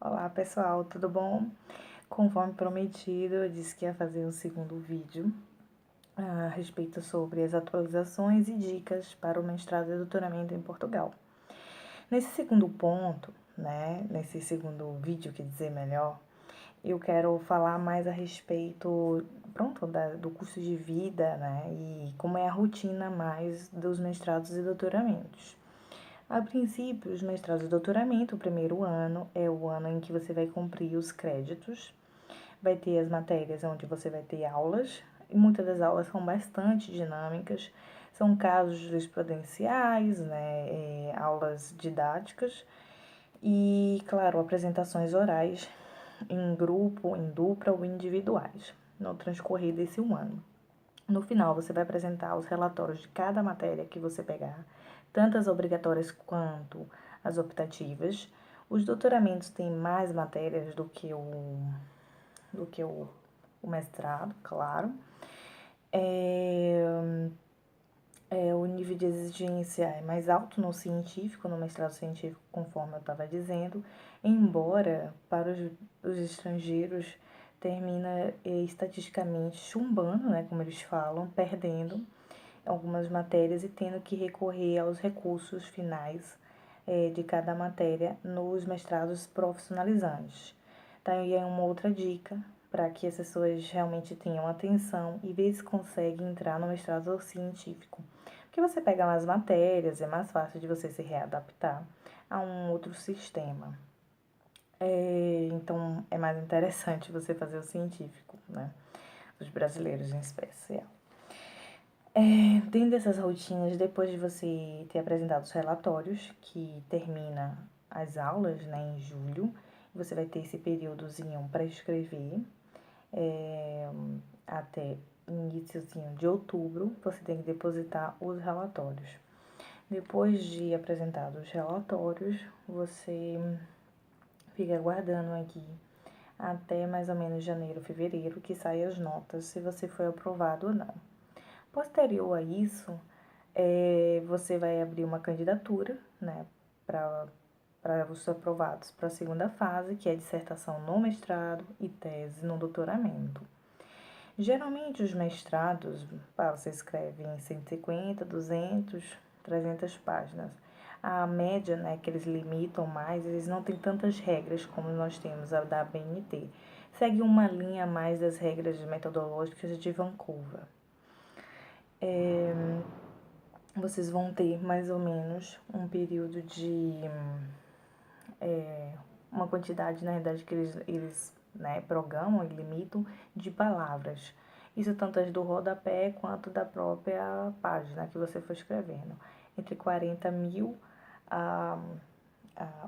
Olá pessoal, tudo bom? Conforme prometido, eu disse que ia fazer um segundo vídeo a respeito sobre as atualizações e dicas para o mestrado e doutoramento em Portugal. Nesse segundo ponto, nesse segundo vídeo, quer dizer melhor, eu quero falar mais a respeito, do custo de vida, e como é a rotina mais dos mestrados e doutoramentos. A princípio, os mestrados e doutoramento, o primeiro ano é o ano em que você vai cumprir os créditos, vai ter as matérias onde você vai ter aulas, e muitas das aulas são bastante dinâmicas, são casos jurisprudenciais, aulas didáticas e, claro, apresentações orais em grupo, em dupla ou individuais, no transcorrer desse um ano. No final, você vai apresentar os relatórios de cada matéria que você pegar, tanto as obrigatórias quanto as optativas. Os doutoramentos têm mais matérias do que o mestrado, claro. O nível de exigência é mais alto no científico, no mestrado científico, conforme eu estava dizendo, embora para os estrangeiros termina estatisticamente chumbando, como eles falam, perdendo algumas matérias e tendo que recorrer aos recursos finais de cada matéria nos mestrados profissionalizantes. Tá aí uma outra dica para que as pessoas realmente tenham atenção e ver se conseguem entrar no mestrado científico. Porque você pega mais matérias, é mais fácil de você se readaptar a um outro sistema. Então, é mais interessante você fazer o científico, os brasileiros em especial. Dentro dessas rotinas, depois de você ter apresentado os relatórios, que termina as aulas, em julho, você vai ter esse períodozinho para escrever, até iníciozinho de outubro, você tem que depositar os relatórios. Depois de apresentados os relatórios, você fica aguardando aqui até mais ou menos janeiro, fevereiro, que saem as notas, se você foi aprovado ou não. Posterior a isso, você vai abrir uma candidatura, para os aprovados para a segunda fase, que é dissertação no mestrado e tese no doutoramento. Geralmente os mestrados, você escreve em 150, 200, 300 páginas. A média, que eles limitam mais, eles não têm tantas regras como nós temos a da ABNT. Segue uma linha a mais das regras metodológicas de Vancouver. Vocês vão ter mais ou menos um período de uma quantidade, na verdade, que eles programam e limitam de palavras. Isso tanto as do rodapé quanto da própria página que você for escrevendo. Entre 40 mil a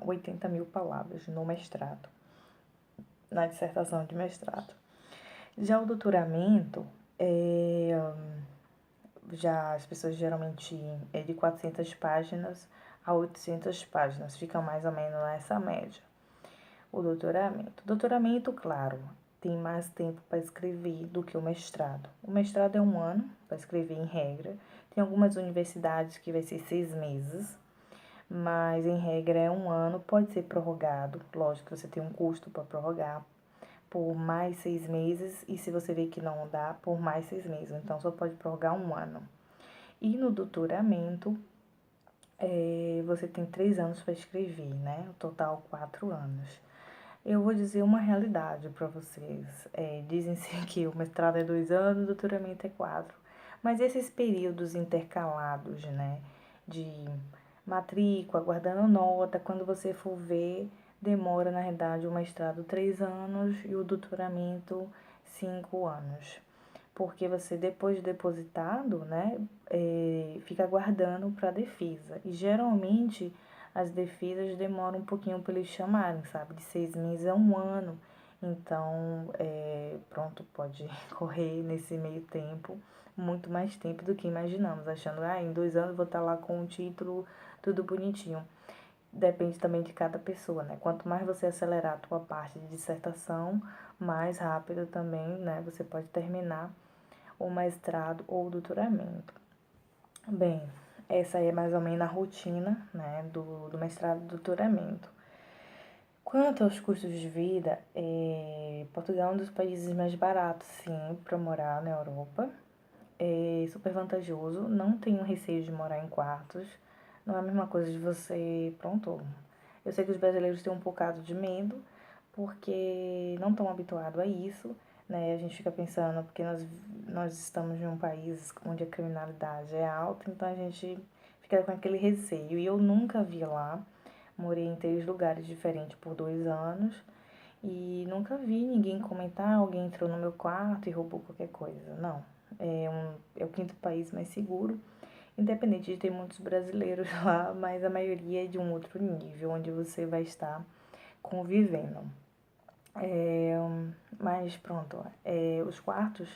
80 mil palavras no mestrado, na dissertação de mestrado. Já o doutoramento, já as pessoas geralmente é de 400 páginas a 800 páginas, fica mais ou menos nessa média. O doutoramento. O doutoramento, claro, tem mais tempo para escrever do que o mestrado. O mestrado é um ano para escrever em regra. Tem algumas universidades que vai ser 6 meses, mas em regra é um ano, pode ser prorrogado. Lógico que você tem um custo para prorrogar por mais 6 meses e se você vê que não dá, por mais 6 meses. Então, só pode prorrogar um ano. E no doutoramento, você tem 3 anos para escrever, O total, 4 anos. Eu vou dizer uma realidade para vocês. Dizem-se que o mestrado é 2 anos, o doutoramento é 4. Mas esses períodos intercalados, de matrícula, guardando nota, quando você for ver, demora, na realidade, o mestrado 3 anos e o doutoramento 5 anos. Porque você, depois de depositado, fica aguardando para a defesa. E, geralmente, as defesas demoram um pouquinho para eles chamarem, sabe? De 6 meses a um ano. Então, pode correr nesse meio tempo muito mais tempo do que imaginamos, achando, em 2 anos vou estar lá com o título tudo bonitinho. Depende também de cada pessoa, Quanto mais você acelerar a tua parte de dissertação, mais rápido também, você pode terminar o mestrado ou o doutoramento. Bem, essa aí é mais ou menos a rotina, do mestrado e doutoramento. Quanto aos custos de vida, Portugal é um dos países mais baratos, sim, para morar na Europa. É super vantajoso, não tenho receio de morar em quartos. Não é a mesma coisa de você, pronto. Eu sei que os brasileiros têm um bocado de medo, porque não estão habituados a isso, né? A gente fica pensando, porque nós estamos em um país onde a criminalidade é alta, então a gente fica com aquele receio. E eu nunca vi lá, morei em 3 lugares diferentes por 2 anos, e nunca vi ninguém comentar, alguém entrou no meu quarto e roubou qualquer coisa. Não. É o quinto país mais seguro, independente de ter muitos brasileiros lá, mas a maioria é de um outro nível, onde você vai estar convivendo. Mas pronto, os quartos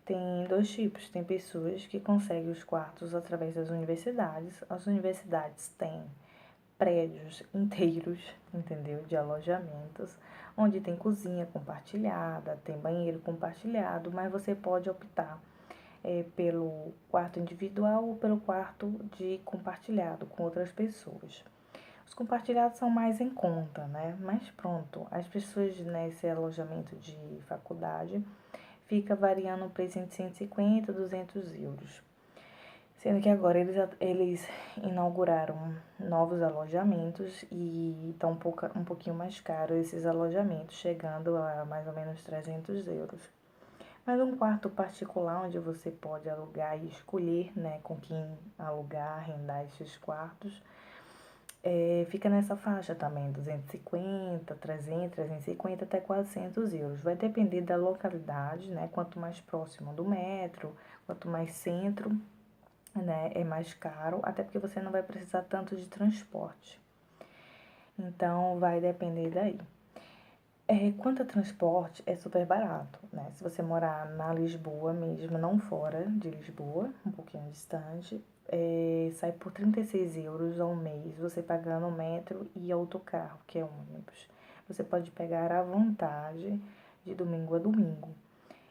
tem 2 tipos. Tem pessoas que conseguem os quartos através das universidades. As universidades têm prédios inteiros, entendeu? De alojamentos, onde tem cozinha compartilhada, tem banheiro compartilhado, mas você pode optar pelo quarto individual ou pelo quarto de compartilhado com outras pessoas. Os compartilhados são mais em conta, né? Mas pronto, as pessoas nesse alojamento de faculdade fica variando o preço entre 150 e 200 euros. Sendo que agora eles inauguraram novos alojamentos e estão um pouquinho mais caro esses alojamentos, chegando a mais ou menos 300 euros. Mas um quarto particular onde você pode alugar e escolher, né, com quem alugar, arrendar esses quartos, fica nessa faixa também, 250, 300, 350 até 400 euros. Vai depender da localidade, né? Quanto mais próximo do metro, quanto mais centro, né? É mais caro, até porque você não vai precisar tanto de transporte. Então, vai depender daí. Quanto a transporte, é super barato, né? Se você morar na Lisboa mesmo, não fora de Lisboa, um pouquinho distante, sai por 36 euros ao mês, você pagando metro e autocarro, que é ônibus. Você pode pegar à vontade de domingo a domingo.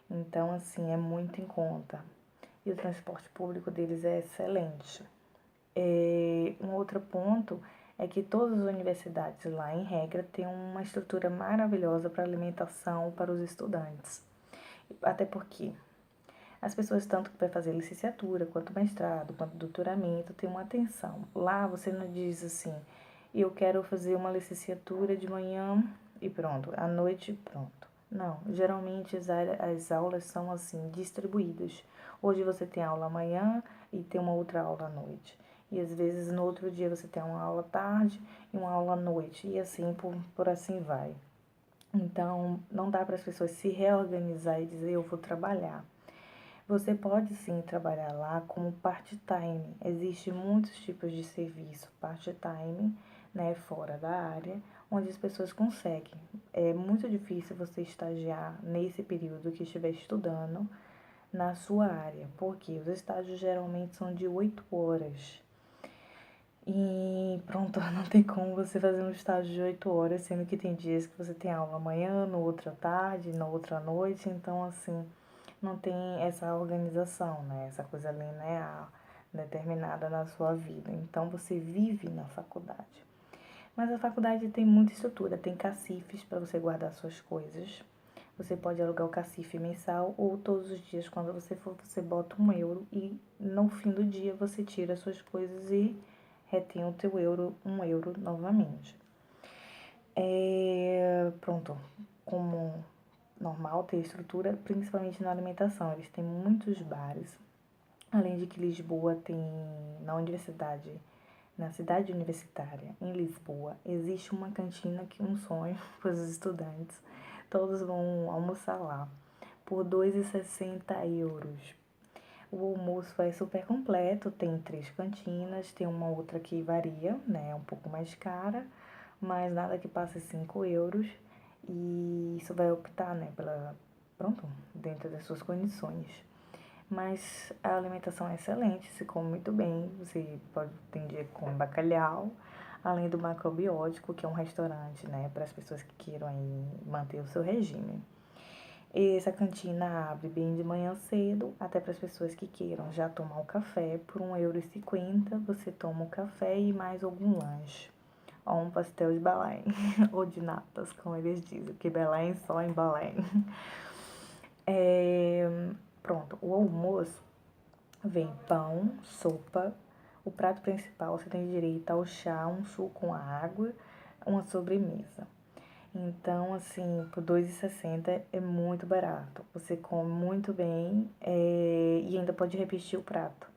Então, assim, é muito em conta. E o transporte público deles é excelente. Um outro ponto é que todas as universidades lá, em regra, têm uma estrutura maravilhosa para alimentação para os estudantes. Até porque as pessoas, tanto que vai fazer licenciatura, quanto mestrado, quanto doutoramento, têm uma atenção. Lá você não diz assim, eu quero fazer uma licenciatura de manhã e pronto, à noite pronto. Não, geralmente as aulas são assim, distribuídas. Hoje você tem aula amanhã e tem uma outra aula à noite. E às vezes no outro dia você tem uma aula à tarde e uma aula à noite. E assim por assim vai. Então não dá para as pessoas se reorganizar e dizer eu vou trabalhar. Você pode sim trabalhar lá como part-time. Existem muitos tipos de serviço part-time, né, fora da área, onde as pessoas conseguem. É muito difícil você estagiar nesse período que estiver estudando na sua área, porque os estágios geralmente são de 8 horas. E pronto, não tem como você fazer um estágio de 8 horas, sendo que tem dias que você tem aula amanhã, no outra tarde, na outra noite, então assim, não tem essa organização, né? Essa coisa linear determinada na sua vida. Então você vive na faculdade. Mas a faculdade tem muita estrutura, tem cacifes para você guardar suas coisas. Você pode alugar o cacife mensal ou todos os dias, quando você for, você bota 1 euro e no fim do dia você tira suas coisas e retém o teu euro, 1 euro novamente. Pronto, como normal ter estrutura, principalmente na alimentação. Eles têm muitos bares, além de que Lisboa tem, na universidade, na cidade universitária, em Lisboa, existe uma cantina que é um sonho para os estudantes. Todos vão almoçar lá por 2,60 euros. O almoço é super completo, tem 3 cantinas, tem uma outra que varia, né, um pouco mais cara, mas nada que passe 5 euros. E isso vai optar, né, pronto, dentro das suas condições. Mas a alimentação é excelente, se come muito bem, você pode tem dia que come bacalhau, além do macrobiótico, que é um restaurante, né, para as pessoas que queiram aí manter o seu regime. Essa cantina abre bem de manhã cedo, até para as pessoas que queiram já tomar o café. Por 1,50 € você toma o café e mais algum lanche. ou um pastel de Belém, ou de natas, como eles dizem, porque Belém só em Belém. Pronto, o almoço vem pão, sopa, o prato principal você tem direito ao chá, um suco com água, uma sobremesa. Então, assim, por R$ 2,60 é muito barato. Você come muito bem e ainda pode repetir o prato.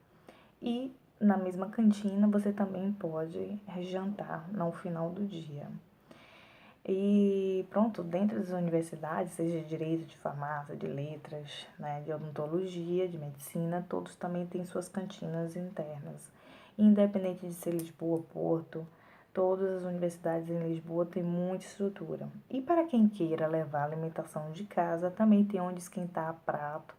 E na mesma cantina você também pode jantar no final do dia. E pronto, dentro das universidades, seja de direito, de farmácia, de letras, né, de odontologia, de medicina, todos também têm suas cantinas internas. Independente de ser Lisboa, Porto, todas as universidades em Lisboa têm muita estrutura. E para quem queira levar alimentação de casa, também tem onde esquentar prato.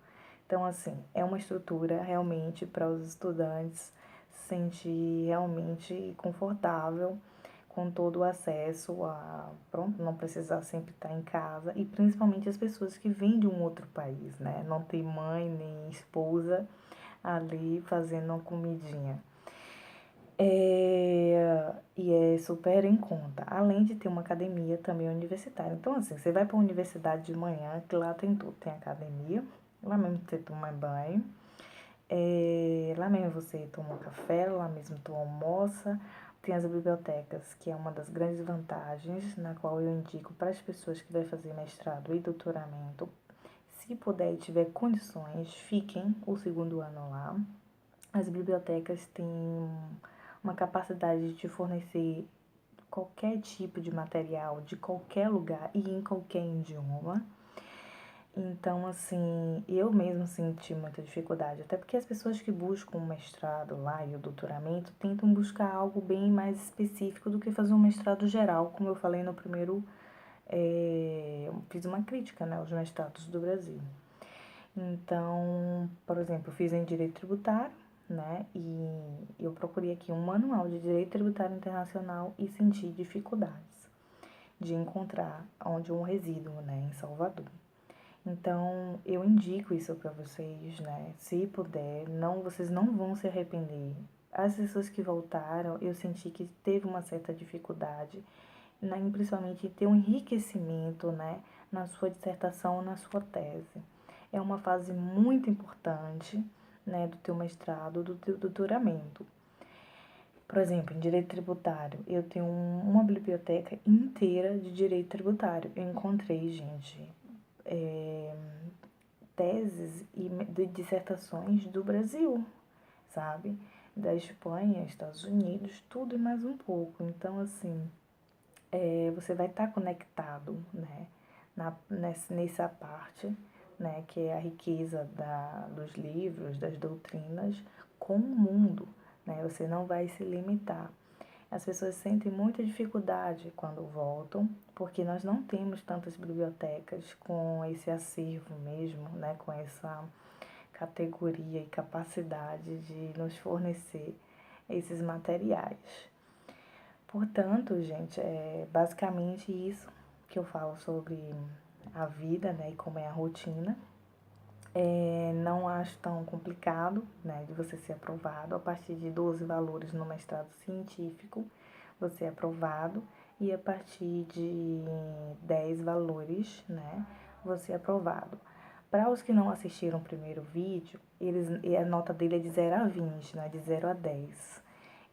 Então, assim, é uma estrutura realmente para os estudantes se sentir realmente confortável com todo o acesso a, pronto, não precisar sempre estar em casa e principalmente as pessoas que vêm de um outro país, né? Não tem mãe nem esposa ali fazendo uma comidinha. E é super em conta, além de ter uma academia também universitária. Então, assim, você vai para a universidade de manhã, que lá tem tudo, tem academia, lá mesmo você toma banho, lá mesmo você toma um café, lá mesmo tu almoça. Tem as bibliotecas, que é uma das grandes vantagens, na qual eu indico para as pessoas que vão fazer mestrado e doutoramento. Se puder e tiver condições, fiquem o segundo ano lá. As bibliotecas têm uma capacidade de te fornecer qualquer tipo de material, de qualquer lugar e em qualquer idioma. Então, assim, eu mesmo senti muita dificuldade, até porque as pessoas que buscam o mestrado lá e o doutoramento tentam buscar algo bem mais específico do que fazer um mestrado geral, como eu falei no primeiro, eu fiz uma crítica, né, aos mestrados do Brasil. Então, por exemplo, eu fiz em Direito Tributário, né, e eu procurei aqui um manual de Direito Tributário Internacional e senti dificuldades de encontrar onde eu resido, né, em Salvador. Então, eu indico isso para vocês, né? Se puder, não, vocês não vão se arrepender. As pessoas que voltaram, eu senti que teve uma certa dificuldade, né, principalmente em ter um enriquecimento, né, na sua dissertação ou na sua tese. É uma fase muito importante, né, do teu mestrado, do teu doutoramento. Por exemplo, em direito tributário, eu tenho uma biblioteca inteira de direito tributário. Eu encontrei, gente, teses e de dissertações do Brasil, sabe? Da Espanha, Estados Unidos, tudo e mais um pouco. Então, assim, você vai estar conectado, né? Nessa parte, né? Que é a riqueza dos livros, das doutrinas, com o mundo, né? Você não vai se limitar. As pessoas sentem muita dificuldade quando voltam, porque nós não temos tantas bibliotecas com esse acervo mesmo, né, com essa categoria e capacidade de nos fornecer esses materiais. Portanto, gente, é basicamente isso que eu falo sobre a vida, né, e como é a rotina. Não acho tão complicado, né, de você ser aprovado. A partir de 12 valores no mestrado científico, você é aprovado. E a partir de 10 valores, né, você é aprovado. Para os que não assistiram o primeiro vídeo, a nota dele é de 0 a 20, né, de 0 a 10.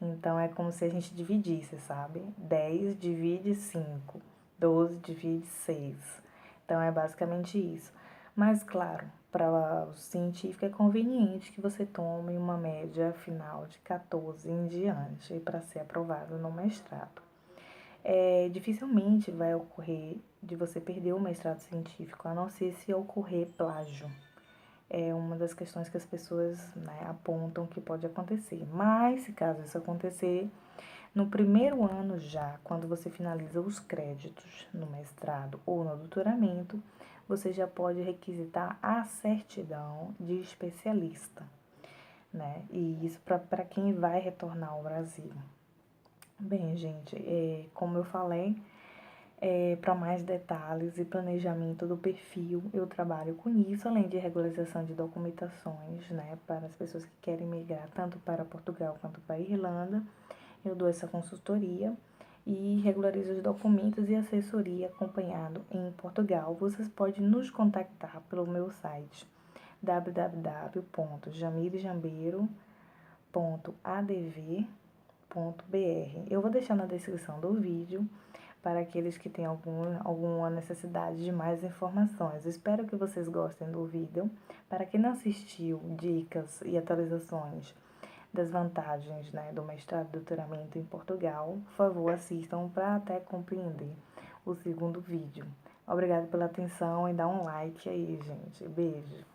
Então, é como se a gente dividisse, sabe? 10 divide 5, 12 divide 6. Então, é basicamente isso. Mas, claro, para o científico é conveniente que você tome uma média final de 14 em diante para ser aprovado no mestrado. Dificilmente vai ocorrer de você perder o mestrado científico, a não ser se ocorrer plágio. É uma das questões que as pessoas, né, apontam que pode acontecer. Mas, se caso isso acontecer, no primeiro ano já, quando você finaliza os créditos no mestrado ou no doutoramento, você já pode requisitar a certidão de especialista, né? E isso para quem vai retornar ao Brasil. Bem, gente, como eu falei, para mais detalhes e planejamento do perfil, eu trabalho com isso, além de regularização de documentações, né, para as pessoas que querem migrar tanto para Portugal quanto para a Irlanda. Eu dou essa consultoria e regulariza os documentos e assessoria acompanhado em Portugal. Vocês podem nos contactar pelo meu site www.jamiljambeiro.adv.br. Eu vou deixar na descrição do vídeo para aqueles que têm alguma necessidade de mais informações. Espero que vocês gostem do vídeo. Para quem não assistiu dicas e atualizações das vantagens, né, do mestrado e doutoramento em Portugal, por favor, assistam para até compreender o segundo vídeo. Obrigada pela atenção e dá um like aí, gente. Beijo.